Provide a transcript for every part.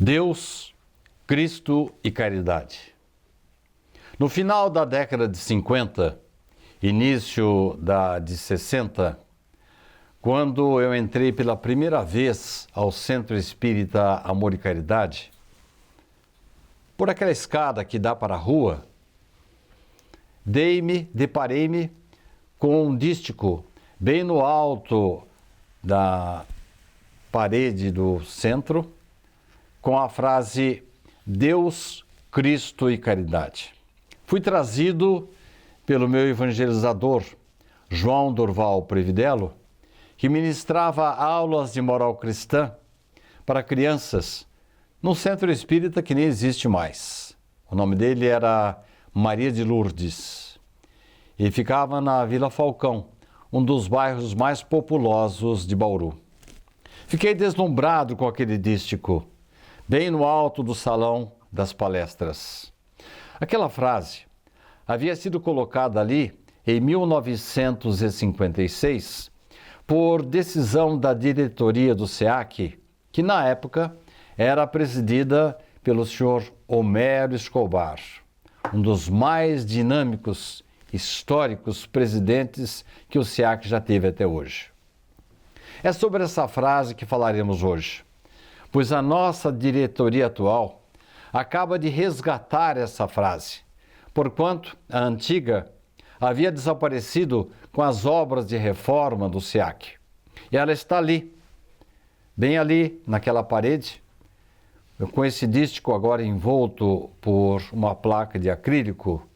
Deus, Cristo e caridade. No final da década de 50, início da de 60, quando eu entrei pela primeira vez ao Centro Espírita Amor e Caridade, por aquela escada que dá para a rua, deparei-me com um dístico bem no alto da parede do centro, com a frase Deus, Cristo e caridade. Fui trazido pelo meu evangelizador, João Durval Previdelo, que ministrava aulas de moral cristã para crianças num centro espírita que nem existe mais. O nome dele era Maria de Lourdes e ficava na Vila Falcão, um dos bairros mais populosos de Bauru. Fiquei deslumbrado com aquele dístico, bem no alto do salão das palestras. Aquela frase havia sido colocada ali em 1956 por decisão da diretoria do SEAC, que na época era presidida pelo senhor Homero Escobar, um dos mais dinâmicos, históricos presidentes que o SEAC já teve até hoje. É sobre essa frase que falaremos hoje, pois a nossa diretoria atual acaba de resgatar essa frase, porquanto a antiga havia desaparecido com as obras de reforma do SEAC. E ela está ali, bem ali naquela parede, com esse dístico agora envolto por uma placa de acrílico,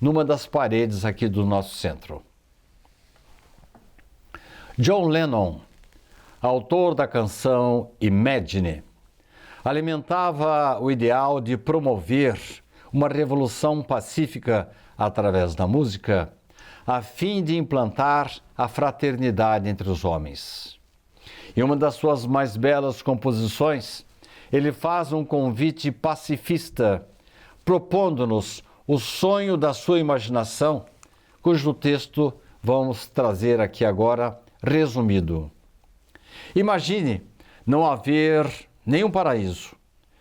numa das paredes aqui do nosso centro. John Lennon, autor da canção Imagine, alimentava o ideal de promover uma revolução pacífica através da música, a fim de implantar a fraternidade entre os homens. Em uma das suas mais belas composições, ele faz um convite pacifista, propondo-nos o sonho da sua imaginação, cujo texto vamos trazer aqui agora resumido. Imagine não haver nenhum paraíso,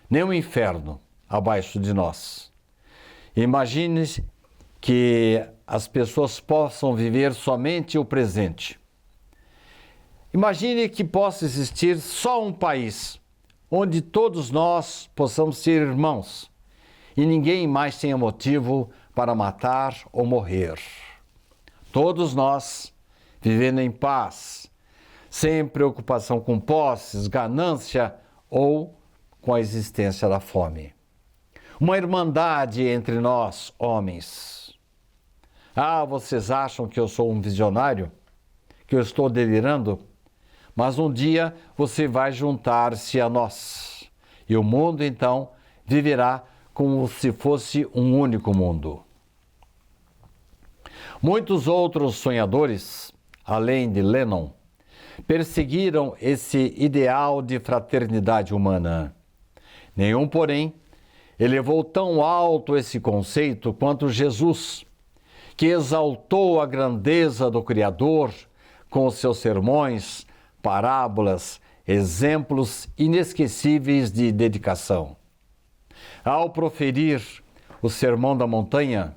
nenhum inferno abaixo de nós. Imagine que as pessoas possam viver somente o presente. Imagine que possa existir só um país, onde todos nós possamos ser irmãos e ninguém mais tenha motivo para matar ou morrer. Todos nós vivendo em paz, sem preocupação com posses, ganância ou com a existência da fome. Uma irmandade entre nós, homens. Ah, vocês acham que eu sou um visionário? Que eu estou delirando? Mas um dia você vai juntar-se a nós. E o mundo, então, viverá como se fosse um único mundo. Muitos outros sonhadores, além de Lennon, perseguiram esse ideal de fraternidade humana. Nenhum, porém, elevou tão alto esse conceito quanto Jesus, que exaltou a grandeza do Criador com os seus sermões, parábolas, exemplos inesquecíveis de dedicação. Ao proferir o Sermão da Montanha,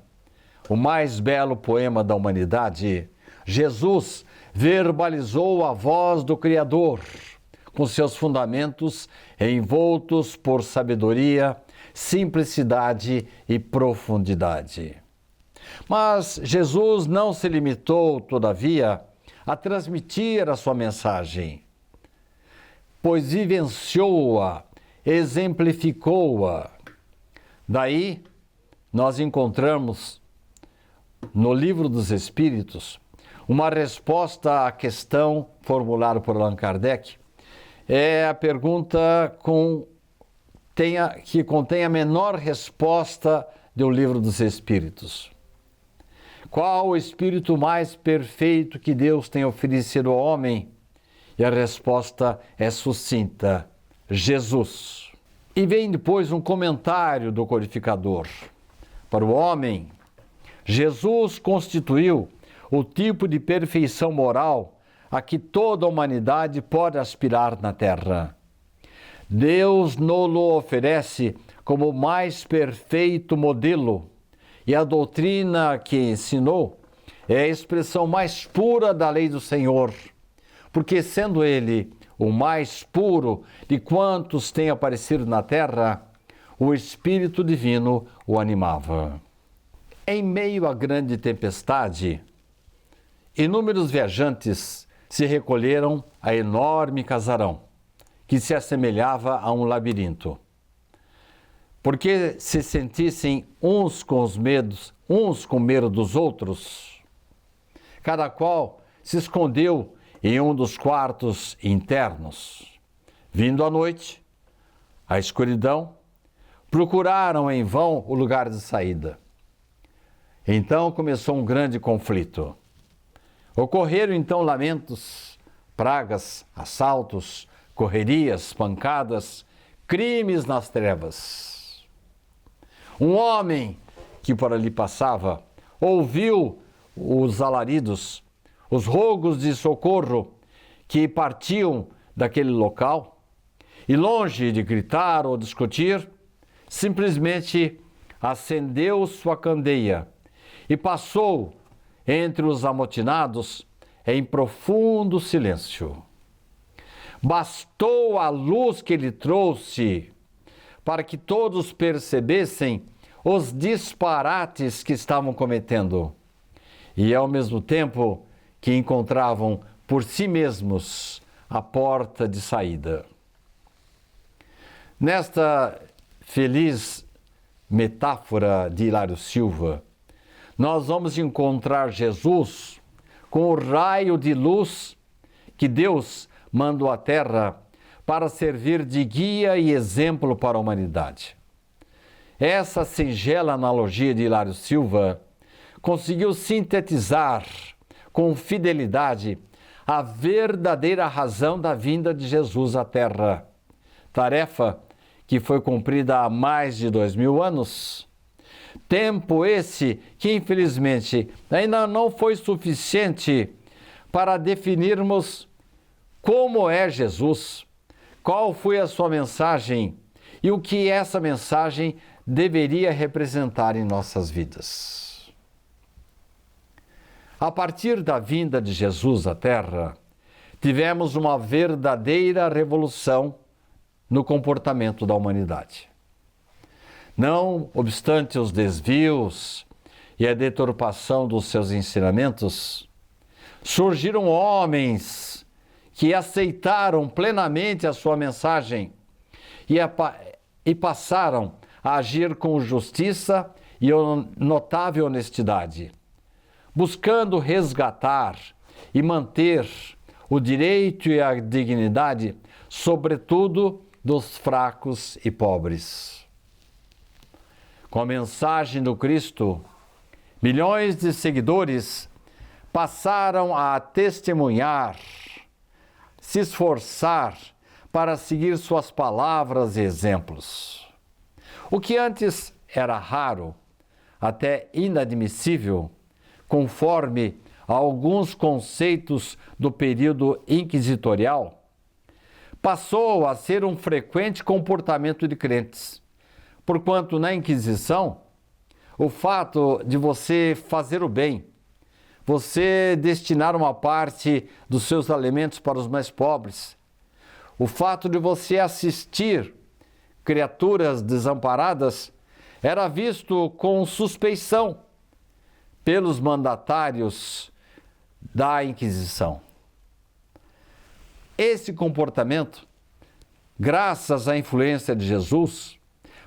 o mais belo poema da humanidade, Jesus verbalizou a voz do Criador, com seus fundamentos envoltos por sabedoria, simplicidade e profundidade. Mas Jesus não se limitou, todavia, a transmitir a sua mensagem, pois vivenciou-a, exemplificou-a. Daí, nós encontramos no Livro dos Espíritos uma resposta à questão formulada por Allan Kardec. É a pergunta que contém a menor resposta do Livro dos Espíritos. Qual o espírito mais perfeito que Deus tem oferecido ao homem? E a resposta é sucinta: Jesus. E vem depois um comentário do codificador. Para o homem, Jesus constituiu o tipo de perfeição moral a que toda a humanidade pode aspirar na Terra. Deus nos oferece como o mais perfeito modelo, e a doutrina que ensinou é a expressão mais pura da lei do Senhor, porque sendo ele o mais puro de quantos têm aparecido na terra, o Espírito Divino o animava. Em meio à grande tempestade, inúmeros viajantes se recolheram a enorme casarão, que se assemelhava a um labirinto. Porque se sentissem uns com medo dos outros, cada qual se escondeu em um dos quartos internos. Vindo a noite, a escuridão, procuraram em vão o lugar de saída. Então começou um grande conflito. Ocorreram então lamentos, pragas, assaltos, correrias, pancadas, crimes nas trevas. Um homem que por ali passava ouviu os alaridos, os rogos de socorro que partiam daquele local e, longe de gritar ou discutir, simplesmente acendeu sua candeia e passou entre os amotinados em profundo silêncio. Bastou a luz que ele trouxe para que todos percebessem os disparates que estavam cometendo e, ao mesmo tempo, que encontravam por si mesmos a porta de saída. Nesta feliz metáfora de Hilário Silva, nós vamos encontrar Jesus com o raio de luz que Deus mandou à Terra para servir de guia e exemplo para a humanidade. Essa singela analogia de Hilário Silva conseguiu sintetizar com fidelidade a verdadeira razão da vinda de Jesus à Terra, tarefa que foi cumprida há mais de 2000 anos. Tempo esse que, infelizmente, ainda não foi suficiente para definirmos como é Jesus, qual foi a sua mensagem e o que essa mensagem deveria representar em nossas vidas. A partir da vinda de Jesus à Terra, tivemos uma verdadeira revolução no comportamento da humanidade. Não obstante os desvios e a deturpação dos seus ensinamentos, surgiram homens que aceitaram plenamente a sua mensagem e passaram a agir com justiça e notável honestidade, buscando resgatar e manter o direito e a dignidade, sobretudo dos fracos e pobres. Com a mensagem do Cristo, milhões de seguidores passaram a testemunhar, se esforçar para seguir suas palavras e exemplos. O que antes era raro, até inadmissível, conforme a alguns conceitos do período inquisitorial, passou a ser um frequente comportamento de crentes, porquanto na Inquisição, o fato de você fazer o bem, você destinar uma parte dos seus alimentos para os mais pobres, o fato de você assistir criaturas desamparadas, era visto com suspeição pelos mandatários da Inquisição. Esse comportamento, graças à influência de Jesus,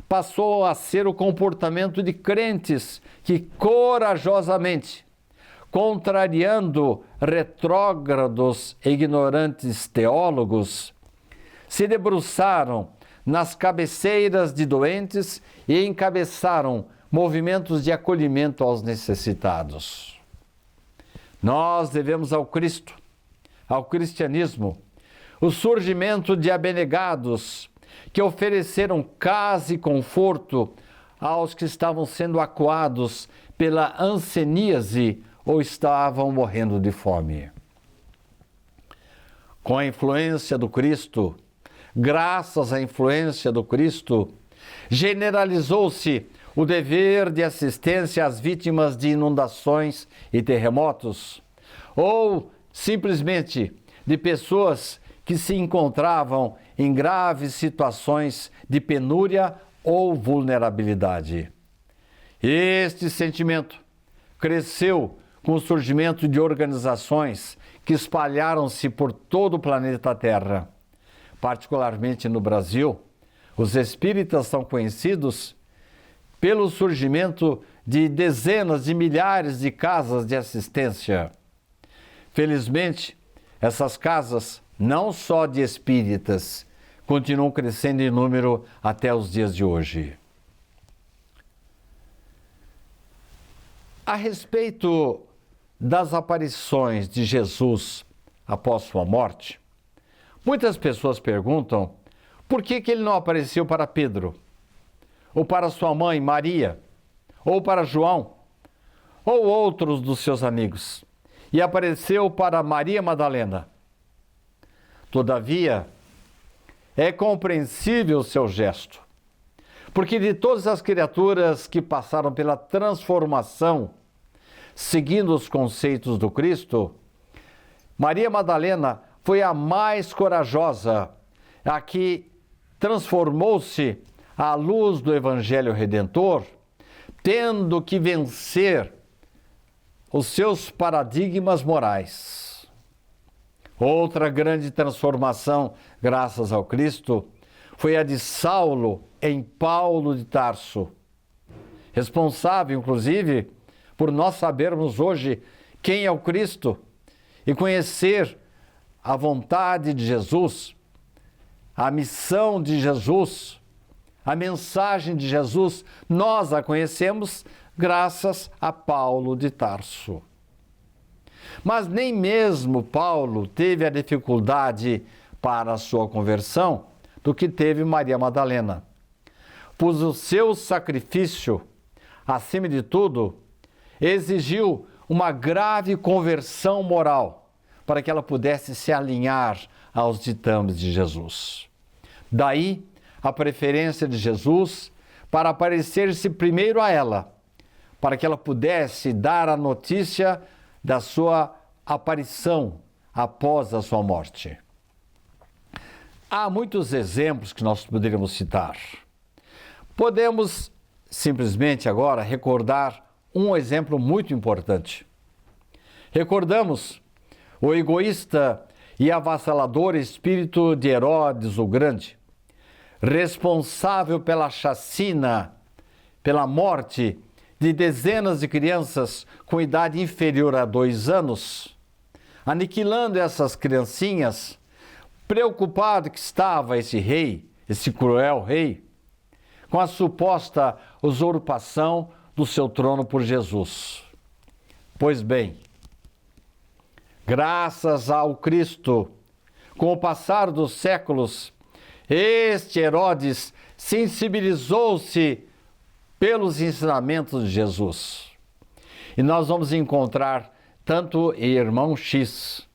passou a ser o comportamento de crentes que corajosamente, contrariando retrógrados e ignorantes teólogos, se debruçaram nas cabeceiras de doentes e encabeçaram movimentos de acolhimento aos necessitados. Nós devemos ao Cristo, ao cristianismo, o surgimento de abnegados que ofereceram casa e conforto aos que estavam sendo acuados pela hanseníase ou estavam morrendo de fome. Com a influência do Cristo, graças à influência do Cristo, generalizou-se o dever de assistência às vítimas de inundações e terremotos, ou simplesmente de pessoas que se encontravam em graves situações de penúria ou vulnerabilidade. Este sentimento cresceu com o surgimento de organizações que espalharam-se por todo o planeta Terra. Particularmente no Brasil, os espíritas são conhecidos pelo surgimento de dezenas de milhares de casas de assistência. Felizmente, essas casas, não só de espíritas, continuam crescendo em número até os dias de hoje. A respeito das aparições de Jesus após sua morte, muitas pessoas perguntam por que ele não apareceu para Pedro, ou para sua mãe Maria, ou para João, ou outros dos seus amigos, e apareceu para Maria Madalena. Todavia, é compreensível o seu gesto, porque de todas as criaturas que passaram pela transformação, seguindo os conceitos do Cristo, Maria Madalena foi a mais corajosa, a que transformou-se à luz do Evangelho Redentor, tendo que vencer os seus paradigmas morais. Outra grande transformação, graças ao Cristo, foi a de Saulo em Paulo de Tarso, responsável, inclusive, por nós sabermos hoje quem é o Cristo e conhecer a vontade de Jesus, a missão de Jesus, a mensagem de Jesus. Nós a conhecemos graças a Paulo de Tarso. Mas nem mesmo Paulo teve a dificuldade para a sua conversão do que teve Maria Madalena, pois o seu sacrifício, acima de tudo, exigiu uma grave conversão moral para que ela pudesse se alinhar aos ditames de Jesus. Daí a preferência de Jesus para aparecer-se primeiro a ela, para que ela pudesse dar a notícia da sua aparição após a sua morte. Há muitos exemplos que nós poderíamos citar. Podemos simplesmente agora recordar um exemplo muito importante. Recordamos o egoísta e avassalador espírito de Herodes o Grande, responsável pela chacina, pela morte de dezenas de crianças com idade inferior a 2 anos, aniquilando essas criancinhas, preocupado que estava esse rei, esse cruel rei, com a suposta usurpação do seu trono por Jesus. Pois bem, graças ao Cristo, com o passar dos séculos, este Herodes sensibilizou-se pelos ensinamentos de Jesus. E nós vamos encontrar tanto em Irmão X,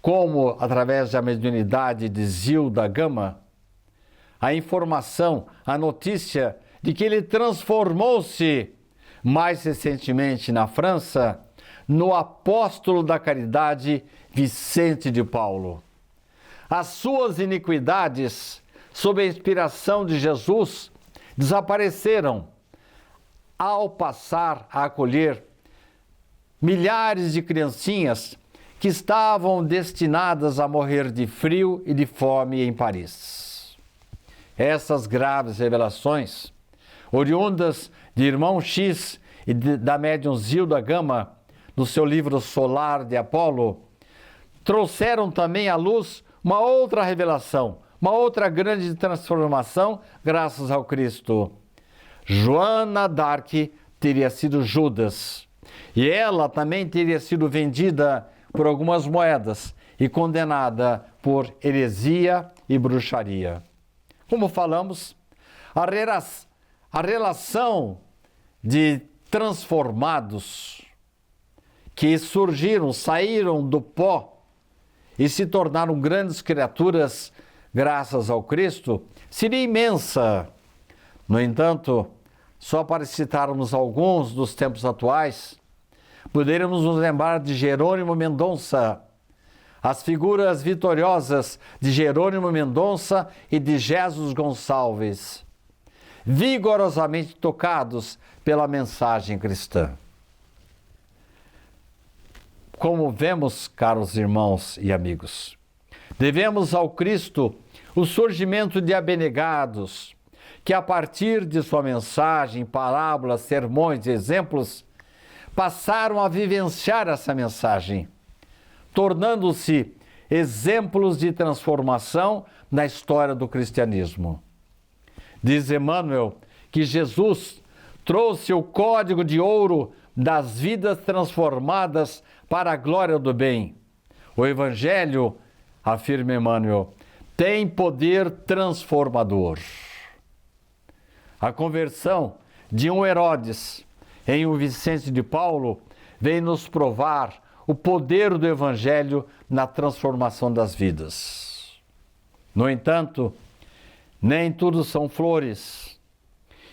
como através da mediunidade de Zilda Gama, a informação, a notícia de que ele transformou-se, mais recentemente na França, no apóstolo da caridade Vicente de Paulo. As suas iniquidades, sob a inspiração de Jesus, desapareceram ao passar a acolher milhares de criancinhas que estavam destinadas a morrer de frio e de fome em Paris. Essas graves revelações, oriundas de Irmão X e da médium Zilda Gama, no seu livro Solar de Apolo, trouxeram também à luz uma outra revelação, uma outra grande transformação graças ao Cristo. Joana d'Arc teria sido Judas, e ela também teria sido vendida por algumas moedas e condenada por heresia e bruxaria. Como falamos, a relação de transformados que surgiram, saíram do pó e se tornaram grandes criaturas graças ao Cristo, seria imensa. No entanto, só para citarmos alguns dos tempos atuais, poderíamos nos lembrar de Jerônimo Mendonça, as figuras vitoriosas de Jerônimo Mendonça e de Jesus Gonçalves, vigorosamente tocados pela mensagem cristã. Como vemos, caros irmãos e amigos, devemos ao Cristo o surgimento de abnegados, que a partir de sua mensagem, parábolas, sermões e exemplos, passaram a vivenciar essa mensagem, tornando-se exemplos de transformação na história do cristianismo. Diz Emmanuel que Jesus trouxe o código de ouro das vidas transformadas para a glória do bem. O Evangelho, afirma Emmanuel, tem poder transformador. A conversão de um Herodes em um Vicente de Paulo vem nos provar o poder do Evangelho na transformação das vidas. No entanto, nem tudo são flores.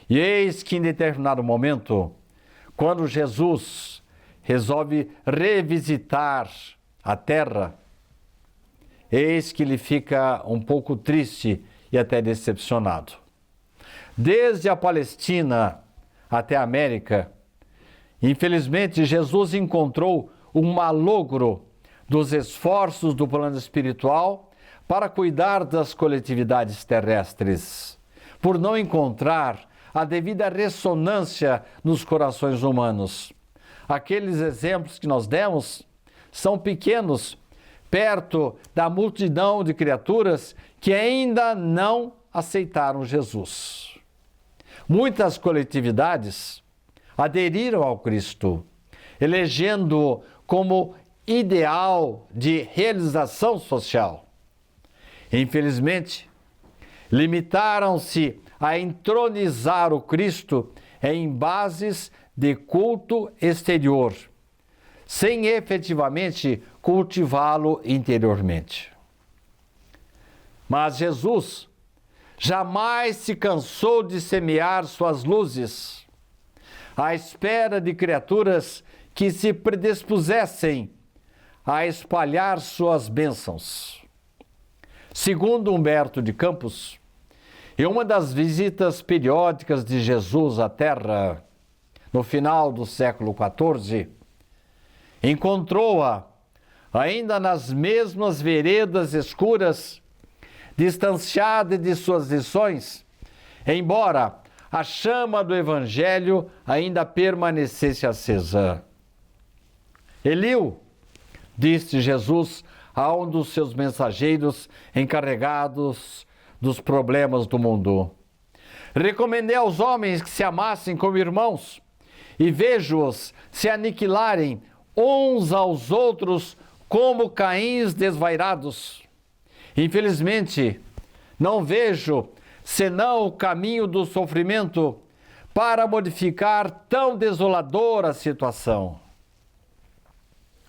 E eis que em determinado momento, quando Jesus resolve revisitar a terra, eis que ele fica um pouco triste e até decepcionado. Desde a Palestina até a América, infelizmente, Jesus encontrou um malogro dos esforços do plano espiritual para cuidar das coletividades terrestres, por não encontrar a devida ressonância nos corações humanos. Aqueles exemplos que nós demos são pequenos, perto da multidão de criaturas que ainda não aceitaram Jesus. Muitas coletividades aderiram ao Cristo, elegendo-o como ideal de realização social. Infelizmente, limitaram-se a entronizar o Cristo em bases de culto exterior, sem efetivamente cultivá-lo interiormente. Mas Jesus jamais se cansou de semear suas luzes, à espera de criaturas que se predispusessem a espalhar suas bênçãos. Segundo Humberto de Campos, em uma das visitas periódicas de Jesus à Terra, no final do século XIV, encontrou-a ainda nas mesmas veredas escuras, distanciada de suas lições, embora a chama do Evangelho ainda permanecesse acesa. Eliu, disse Jesus a um dos seus mensageiros encarregados dos problemas do mundo: recomendei aos homens que se amassem como irmãos, e vejo-os se aniquilarem uns aos outros como Caíns desvairados. Infelizmente, não vejo senão o caminho do sofrimento para modificar tão desoladora situação.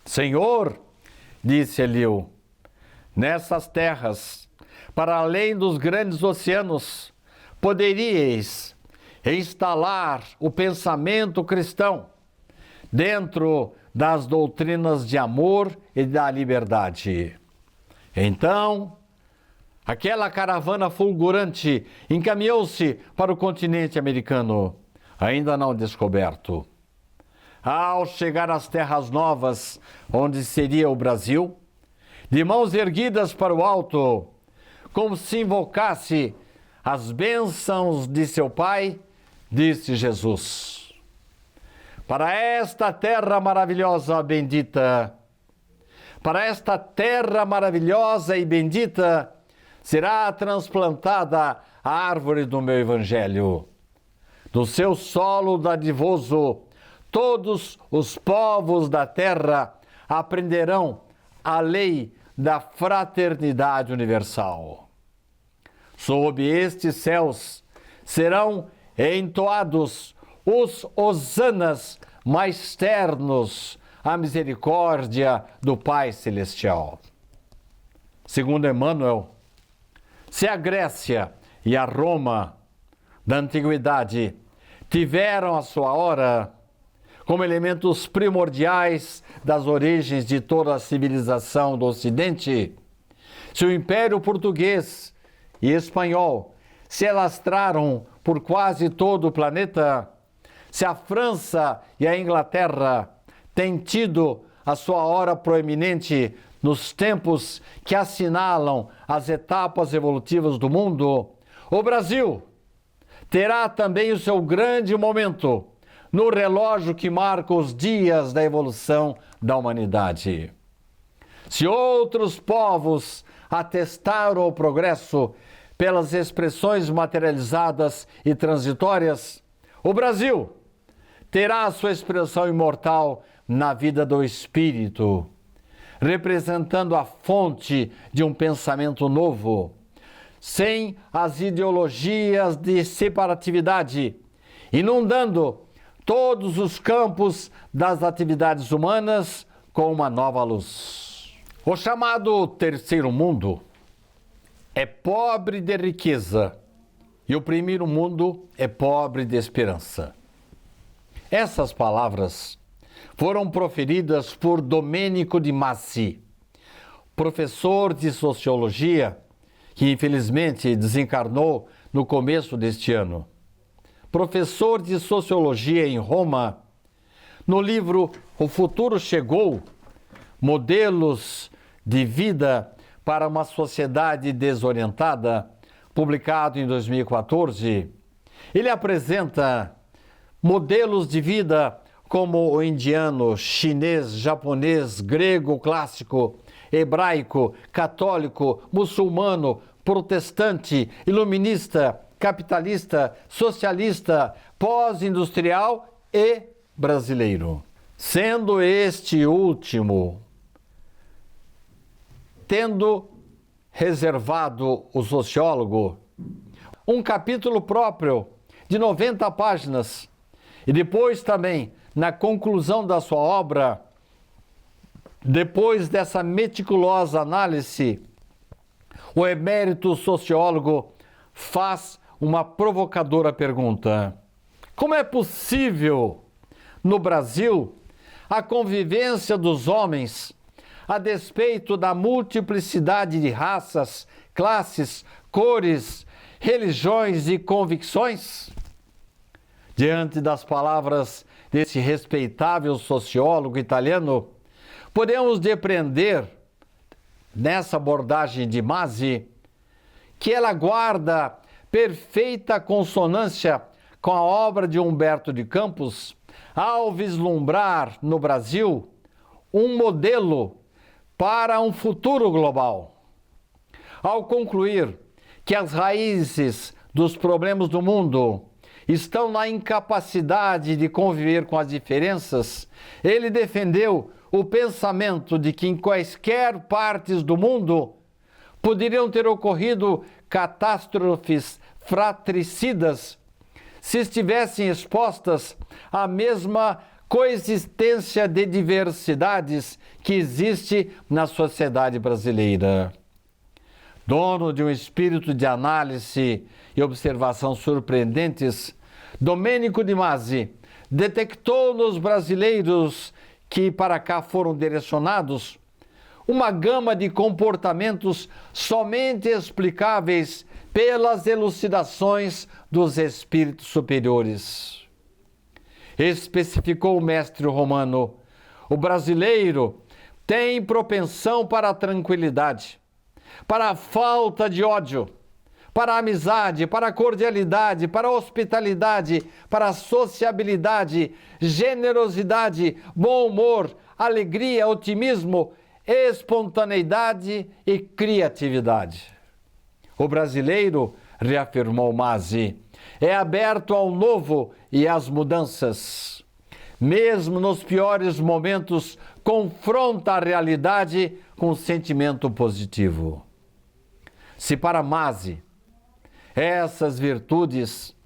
Senhor, disse Eliu, nessas terras, para além dos grandes oceanos, poderíeis instalar o pensamento cristão dentro das doutrinas de amor e da liberdade. Então, aquela caravana fulgurante encaminhou-se para o continente americano, ainda não descoberto. Ao chegar às terras novas, onde seria o Brasil, de mãos erguidas para o alto, como se invocasse as bênçãos de seu Pai, disse Jesus: para esta terra maravilhosa, bendita, para esta terra maravilhosa e bendita, será transplantada a árvore do meu Evangelho. Do seu solo dadivoso, todos os povos da terra aprenderão a lei da fraternidade universal. Sob estes céus serão entoados os hosanas mais ternos à misericórdia do Pai Celestial. Segundo Emmanuel, Se a Grécia e a Roma da antiguidade tiveram a sua hora como elementos primordiais das origens de toda a civilização do Ocidente, se o Império Português e Espanhol se alastraram por quase todo o planeta, se a França e a Inglaterra têm tido a sua hora proeminente nos tempos que assinalam as etapas evolutivas do mundo, o Brasil terá também o seu grande momento no relógio que marca os dias da evolução da humanidade. Se outros povos atestaram o progresso pelas expressões materializadas e transitórias, o Brasil terá a sua expressão imortal na vida do espírito, representando a fonte de um pensamento novo, sem as ideologias de separatividade, inundando todos os campos das atividades humanas com uma nova luz. O chamado terceiro mundo é pobre de riqueza e o primeiro mundo é pobre de esperança. Essas palavras foram proferidas por Domenico de Masi, professor de sociologia, que infelizmente desencarnou no começo deste ano. Professor de sociologia em Roma, no livro O Futuro Chegou, Modelos de Vida para uma Sociedade Desorientada, publicado em 2014, ele apresenta modelos de vida como o indiano, chinês, japonês, grego clássico, hebraico, católico, muçulmano, protestante, iluminista, capitalista, socialista, pós-industrial e brasileiro. Sendo este último, tendo reservado o sociólogo um capítulo próprio de 90 páginas, e depois também, na conclusão da sua obra, depois dessa meticulosa análise, o emérito sociólogo faz uma provocadora pergunta: como é possível, no Brasil, a convivência dos homens, a despeito da multiplicidade de raças, classes, cores, religiões e convicções? Diante das palavras desse respeitável sociólogo italiano, podemos depreender, nessa abordagem de Masi, que ela guarda perfeita consonância com a obra de Humberto de Campos, ao vislumbrar no Brasil um modelo para um futuro global. Ao concluir que as raízes dos problemas do mundo estão na incapacidade de conviver com as diferenças, ele defendeu o pensamento de que em quaisquer partes do mundo poderiam ter ocorrido catástrofes fratricidas se estivessem expostas à mesma coexistência de diversidades que existe na sociedade brasileira. Dono de um espírito de análise e observação surpreendentes, Domenico de Masi detectou nos brasileiros que para cá foram direcionados uma gama de comportamentos somente explicáveis pelas elucidações dos espíritos superiores. Especificou o mestre romano: o brasileiro tem propensão para a tranquilidade, para a falta de ódio, para a amizade, para a cordialidade, para a hospitalidade, para a sociabilidade, generosidade, bom humor, alegria, otimismo, espontaneidade e criatividade. O brasileiro, reafirmou Masi, é aberto ao novo e às mudanças. Mesmo nos piores momentos, confronta a realidade com sentimento positivo. Se para Masi essas virtudes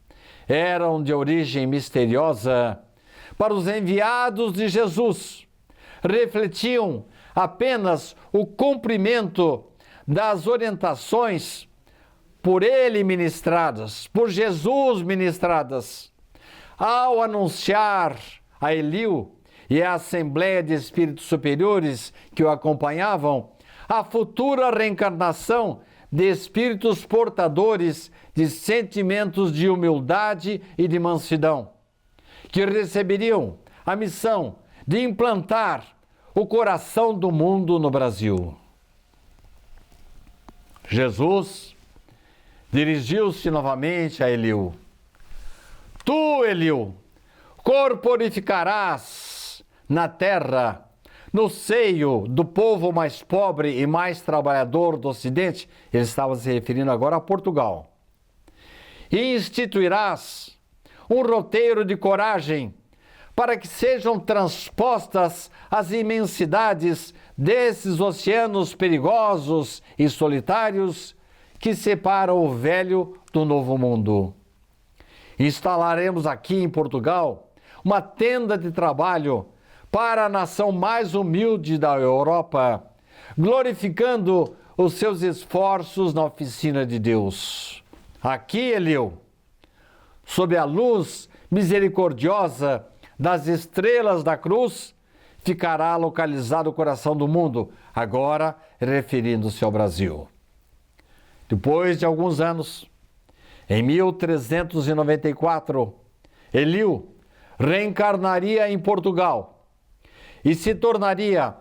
eram de origem misteriosa, para os enviados de Jesus refletiam apenas o cumprimento das orientações por ele ministradas, por Jesus ministradas, ao anunciar a Eliú e a Assembleia de Espíritos Superiores que o acompanhavam a futura reencarnação de espíritos portadores de sentimentos de humildade e de mansidão, que receberiam a missão de implantar o coração do mundo no Brasil. Jesus dirigiu-se novamente a Eliú. Tu, Eliú, corporificarás na terra, no seio do povo mais pobre e mais trabalhador do Ocidente, ele estava se referindo agora a Portugal, e instituirás um roteiro de coragem para que sejam transpostas as imensidades desses oceanos perigosos e solitários que separam o velho do novo mundo. Instalaremos aqui em Portugal uma tenda de trabalho para a nação mais humilde da Europa, glorificando os seus esforços na oficina de Deus. Aqui, Eliú, sob a luz misericordiosa das estrelas da cruz, ficará localizado o coração do mundo, agora referindo-se ao Brasil. Depois de alguns anos, em 1394, Eliú reencarnaria em Portugal e se tornaria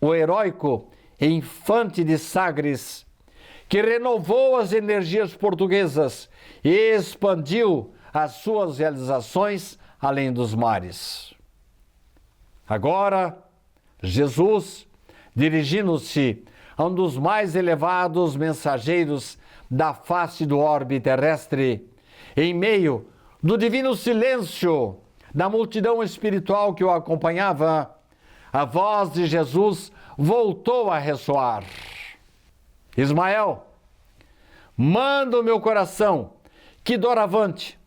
o heróico infante de Sagres, que renovou as energias portuguesas e expandiu as suas realizações além dos mares. Agora, Jesus, dirigindo-se a um dos mais elevados mensageiros da face do orbe terrestre, em meio do divino silêncio da multidão espiritual que o acompanhava, a voz de Jesus voltou a ressoar. Ismael, manda o meu coração que doravante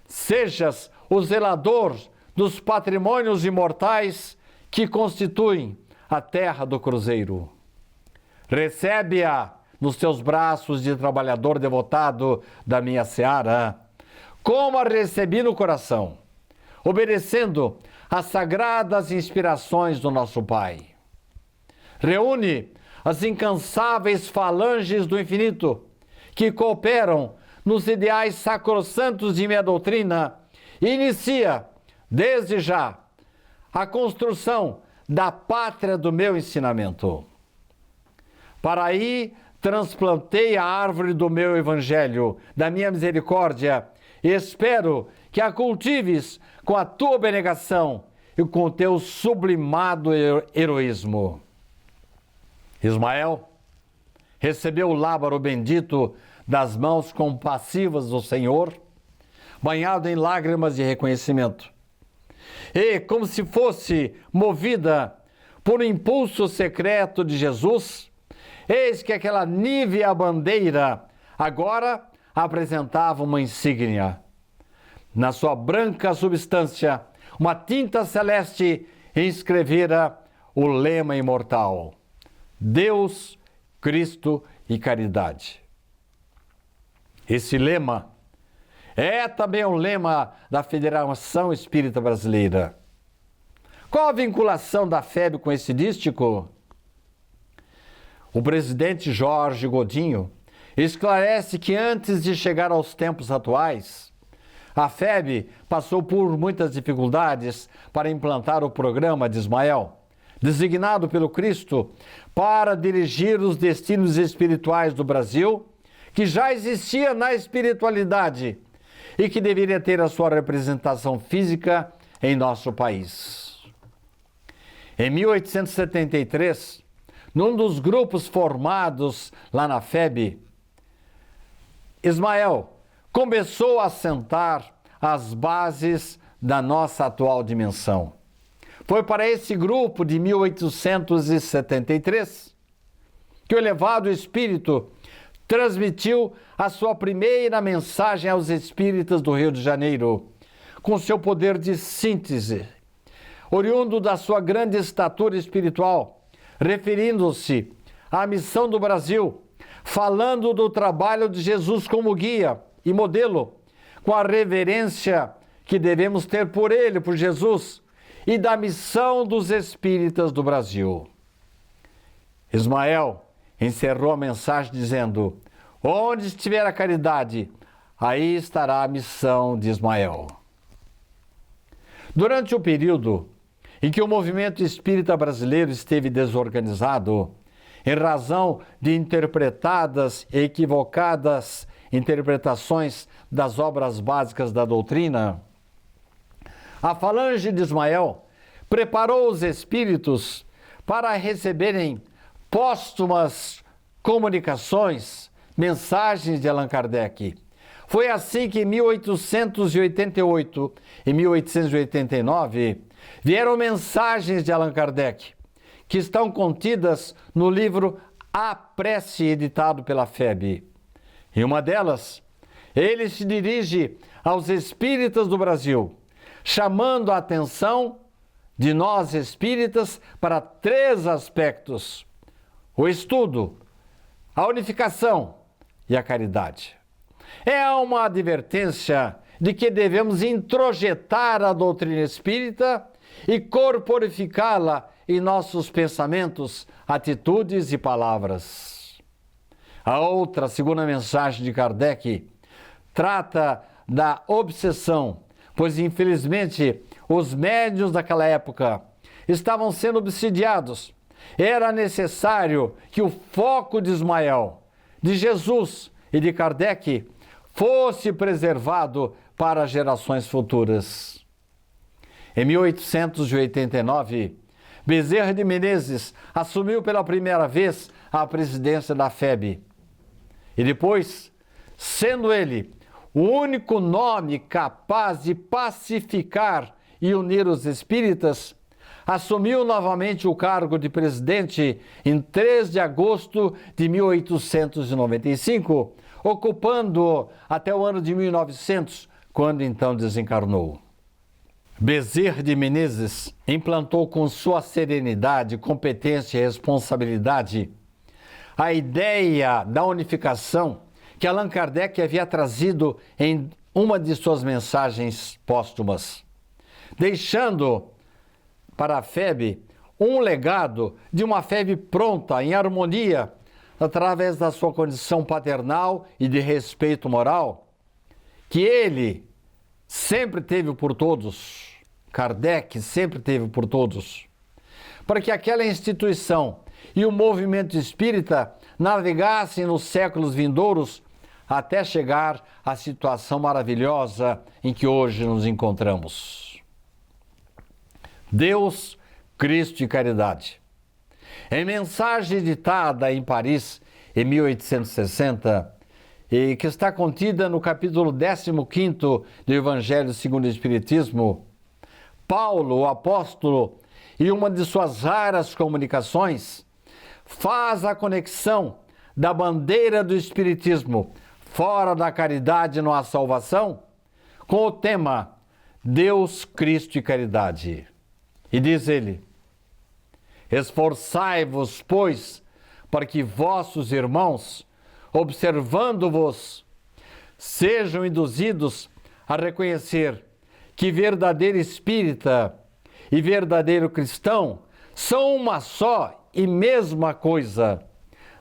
sejas o zelador dos patrimônios imortais que constituem a terra do cruzeiro. Recebe-a nos teus braços de trabalhador devotado da minha seara, como a recebi no coração, obedecendo às sagradas inspirações do nosso Pai. Reúne as incansáveis falanges do infinito que cooperam nos ideais sacrossantos de minha doutrina e inicia, desde já, a construção da pátria do meu ensinamento. Para aí transplantei a árvore do meu evangelho, da minha misericórdia, e espero que a cultives com a tua abnegação e com o teu sublimado heroísmo. Ismael recebeu o lábaro bendito das mãos compassivas do Senhor, banhado em lágrimas de reconhecimento. E, como se fosse movida por um impulso secreto de Jesus, eis que aquela nívea bandeira agora apresentava uma insígnia. Na sua branca substância, uma tinta celeste inscrevera o lema imortal: Deus, Cristo e caridade. Esse lema é também o lema da Federação Espírita Brasileira. Qual a vinculação da FEB com esse dístico? O presidente Jorge Godinho esclarece que antes de chegar aos tempos atuais, a FEB passou por muitas dificuldades para implantar o programa de Ismael, designado pelo Cristo para dirigir os destinos espirituais do Brasil, que já existia na espiritualidade e que deveria ter a sua representação física em nosso país. Em 1873, num dos grupos formados lá na FEB, Ismael começou a assentar as bases da nossa atual dimensão. Foi para esse grupo de 1873 que o elevado espírito transmitiu a sua primeira mensagem aos espíritas do Rio de Janeiro, com seu poder de síntese, oriundo da sua grande estatura espiritual, referindo-se à missão do Brasil falando do trabalho de Jesus como guia e modelo, com a reverência que devemos ter por ele, por Jesus, e da missão dos espíritas do Brasil. Ismael encerrou a mensagem dizendo: onde estiver a caridade, aí estará a missão de Ismael. Durante o período em que o movimento espírita brasileiro esteve desorganizado, em razão de interpretadas e equivocadas interpretações das obras básicas da doutrina, a falange de Ismael preparou os espíritos para receberem póstumas comunicações, mensagens de Allan Kardec. Foi assim que em 1888 e 1889 vieram mensagens de Allan Kardec, que estão contidas no livro A Prece, editado pela FEB. Em uma delas, ele se dirige aos espíritas do Brasil, chamando a atenção de nós espíritas para 3 aspectos: o estudo, a unificação e a caridade. É uma advertência de que devemos introjetar a doutrina espírita e corporificá-la em nossos pensamentos, atitudes e palavras. A outra, segunda mensagem de Kardec, trata da obsessão, pois infelizmente os médiuns daquela época estavam sendo obsidiados. Era necessário que o foco de Ismael, de Jesus e de Kardec fosse preservado para gerações futuras. Em 1889, Bezerra de Menezes assumiu pela primeira vez a presidência da FEB. E depois, sendo ele o único nome capaz de pacificar e unir os espíritas, assumiu novamente o cargo de presidente em 3 de agosto de 1895, ocupando-o até o ano de 1900, quando então desencarnou. Bezerra de Menezes implantou com sua serenidade, competência e responsabilidade a ideia da unificação que Allan Kardec havia trazido em uma de suas mensagens póstumas, deixando para a FEB um legado de uma FEB pronta, em harmonia, através da sua condição paternal e de respeito moral, que ele sempre teve por todos, Kardec sempre teve por todos, para que aquela instituição e o movimento espírita navegassem nos séculos vindouros até chegar à situação maravilhosa em que hoje nos encontramos. Deus, Cristo e caridade. Em mensagem ditada em Paris em 1860, e que está contida no capítulo 15º do Evangelho segundo o Espiritismo, Paulo, o apóstolo, em uma de suas raras comunicações, faz a conexão da bandeira do Espiritismo, fora da caridade não há salvação, com o tema Deus, Cristo e caridade. E diz ele: esforçai-vos, pois, para que vossos irmãos, observando-vos, sejam induzidos a reconhecer que verdadeiro espírita e verdadeiro cristão são uma só e mesma coisa,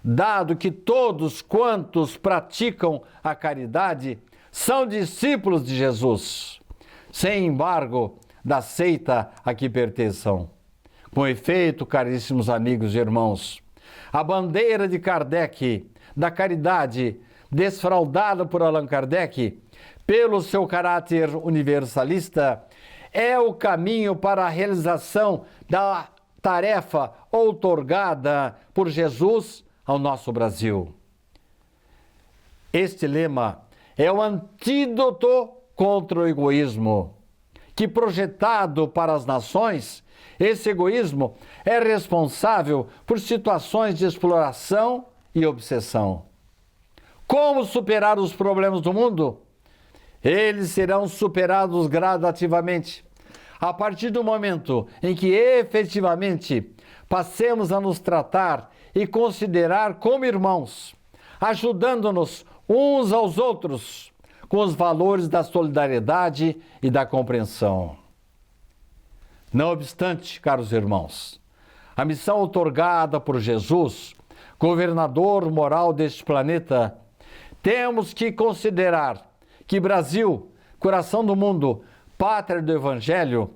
dado que todos quantos praticam a caridade são discípulos de Jesus, sem embargo da seita a que pertençam. Com efeito, caríssimos amigos e irmãos, a bandeira de Kardec, da caridade, desfraldada por Allan Kardec, pelo seu caráter universalista, é o caminho para a realização da tarefa outorgada por Jesus ao nosso Brasil. Este lema é o antídoto contra o egoísmo, que, projetado para as nações, esse egoísmo é responsável por situações de exploração e obsessão. Como superar os problemas do mundo? Eles serão superados gradativamente, a partir do momento em que efetivamente passemos a nos tratar e considerar como irmãos, ajudando-nos uns aos outros com os valores da solidariedade e da compreensão. Não obstante, caros irmãos, a missão outorgada por Jesus, governador moral deste planeta, temos que considerar que Brasil, coração do mundo, pátria do Evangelho,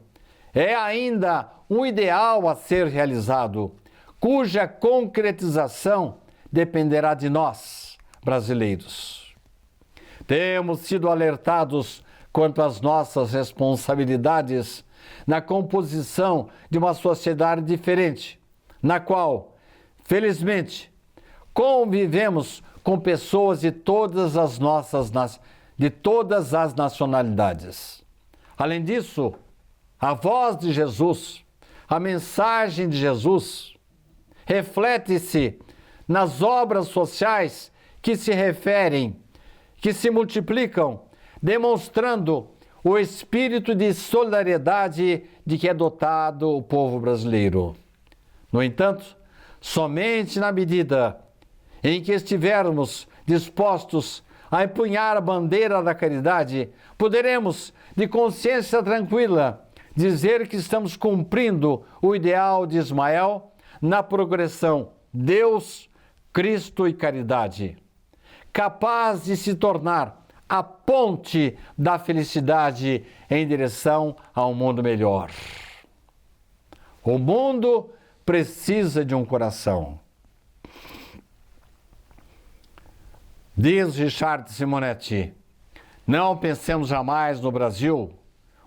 é ainda um ideal a ser realizado, cuja concretização dependerá de nós, brasileiros. Temos sido alertados quanto às nossas responsabilidades na composição de uma sociedade diferente, na qual, felizmente, convivemos com pessoas de todas as nacionalidades. Além disso, a voz de Jesus, a mensagem de Jesus, reflete-se nas obras sociais que se referem, que se multiplicam, demonstrando o espírito de solidariedade de que é dotado o povo brasileiro. No entanto, somente na medida em que estivermos dispostos a empunhar a bandeira da caridade, poderemos, de consciência tranquila, dizer que estamos cumprindo o ideal de Ismael na progressão Deus, Cristo e caridade, capaz de se tornar a ponte da felicidade em direção a um mundo melhor. O mundo precisa de um coração. Diz Richard Simonetti, não pensemos jamais no Brasil,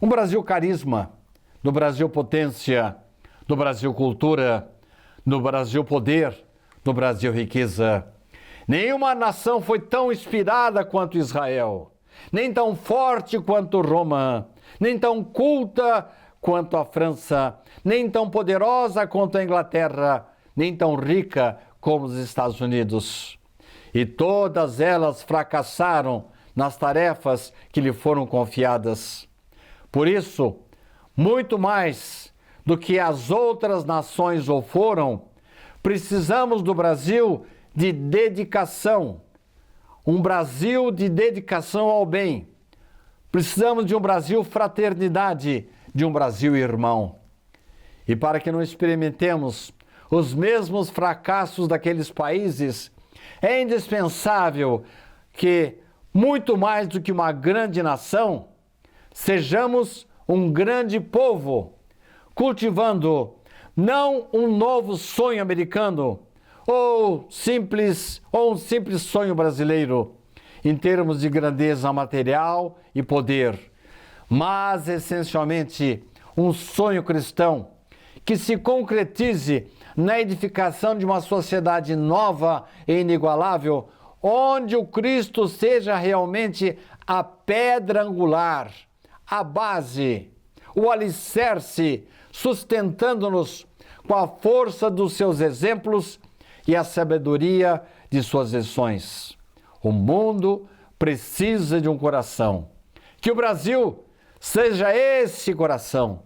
um Brasil carisma, no Brasil potência, no Brasil cultura, no Brasil poder, no Brasil riqueza. Nenhuma nação foi tão inspirada quanto Israel, nem tão forte quanto Roma, nem tão culta quanto a França, nem tão poderosa quanto a Inglaterra, nem tão rica como os Estados Unidos. E todas elas fracassaram nas tarefas que lhe foram confiadas. Por isso, muito mais do que as outras nações o foram, precisamos do Brasil de dedicação, um Brasil de dedicação ao bem. Precisamos de um Brasil fraternidade, de um Brasil irmão. E para que não experimentemos os mesmos fracassos daqueles países, é indispensável que, muito mais do que uma grande nação, sejamos um grande povo, cultivando não um novo sonho americano ou um simples sonho brasileiro em termos de grandeza material e poder, mas essencialmente um sonho cristão que se concretize na edificação de uma sociedade nova e inigualável, onde o Cristo seja realmente a pedra angular, a base, o alicerce, sustentando-nos com a força dos seus exemplos e a sabedoria de suas lições. O mundo precisa de um coração. Que o Brasil seja esse coração,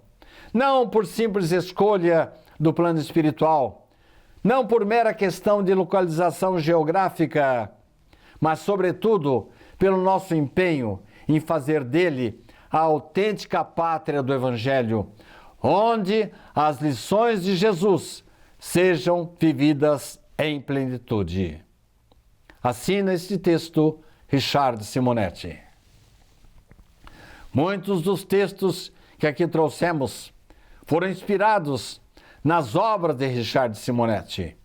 não por simples escolha do plano espiritual, não por mera questão de localização geográfica, mas, sobretudo, pelo nosso empenho em fazer dele a autêntica pátria do Evangelho, onde as lições de Jesus sejam vividas em plenitude. Assina este texto Richard Simonetti. Muitos dos textos que aqui trouxemos foram inspirados nas obras de Richard Simonetti,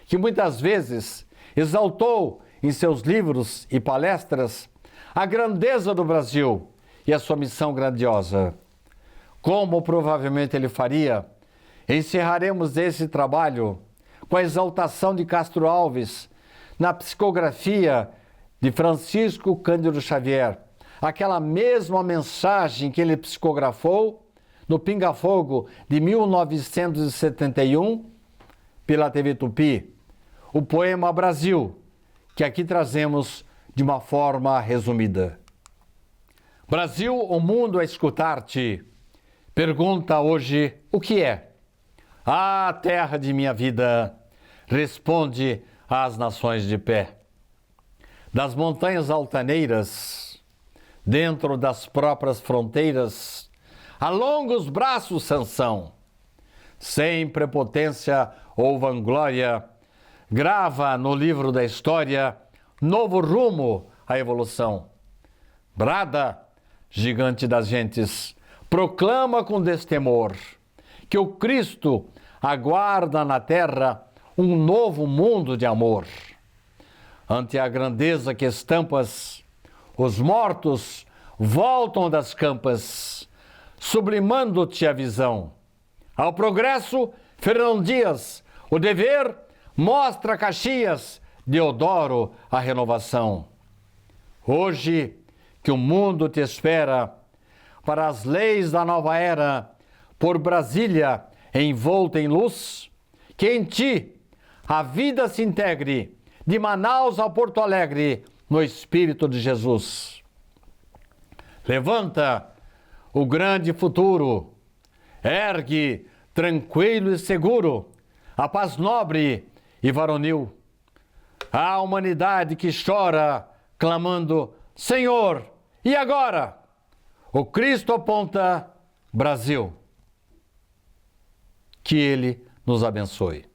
que muitas vezes exaltou em seus livros e palestras a grandeza do Brasil e a sua missão grandiosa. Como provavelmente ele faria, encerraremos esse trabalho com a exaltação de Castro Alves na psicografia de Francisco Cândido Xavier, aquela mesma mensagem que ele psicografou no Pinga Fogo de 1971 pela TV Tupi, o poema Brasil, que aqui trazemos de uma forma resumida. Brasil, o mundo a escutar-te, pergunta hoje o que é. Ah, terra de minha vida, responde às nações de pé. das montanhas altaneiras, dentro das próprias fronteiras, alonga os braços, Sansão, sem prepotência ou vanglória, grava no livro da história novo rumo à evolução. Brada, gigante das gentes, proclama com destemor que o Cristo aguarda na terra um novo mundo de amor. Ante a grandeza que estampas, os mortos voltam das campas, sublimando-te a visão. Ao progresso, Fernão Dias, o dever mostra Caxias, Deodoro, a renovação. Hoje, que o mundo te espera, para as leis da nova era, por Brasília envolta em luz, que em ti a vida se integre, de Manaus a Porto Alegre, no Espírito de Jesus. Levanta o grande futuro, ergue, tranquilo e seguro, a paz nobre e varonil. A humanidade que chora, clamando, Senhor, e agora? O Cristo aponta, Brasil. Que Ele nos abençoe.